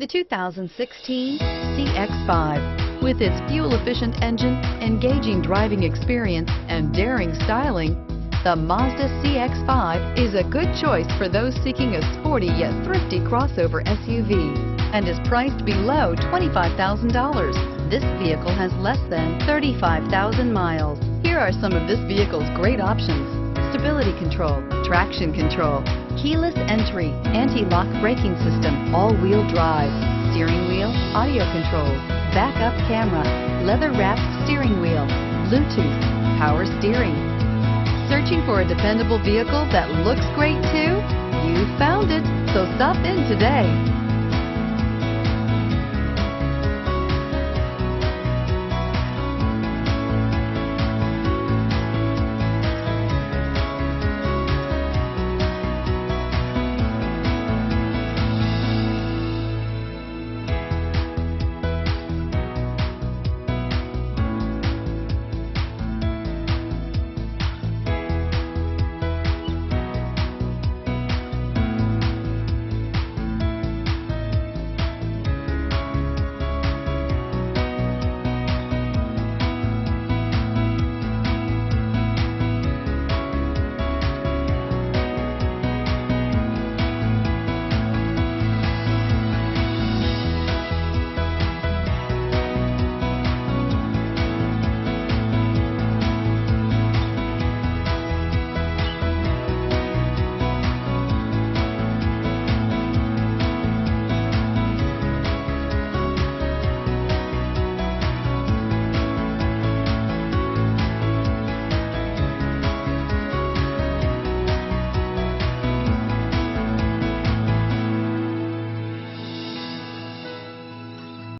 The 2016 CX-5. With its fuel-efficient engine, engaging driving experience, and daring styling, the Mazda CX-5 is a good choice for those seeking a sporty yet thrifty crossover SUV and is priced below $25,000. This vehicle has less than 35,000 miles. Here are some of this vehicle's great options: stability control, traction control, keyless entry, anti-lock braking system, all-wheel drive, steering wheel audio controls, backup camera, leather-wrapped steering wheel, Bluetooth, power steering. Searching for a dependable vehicle that looks great too? You found it, so stop in today.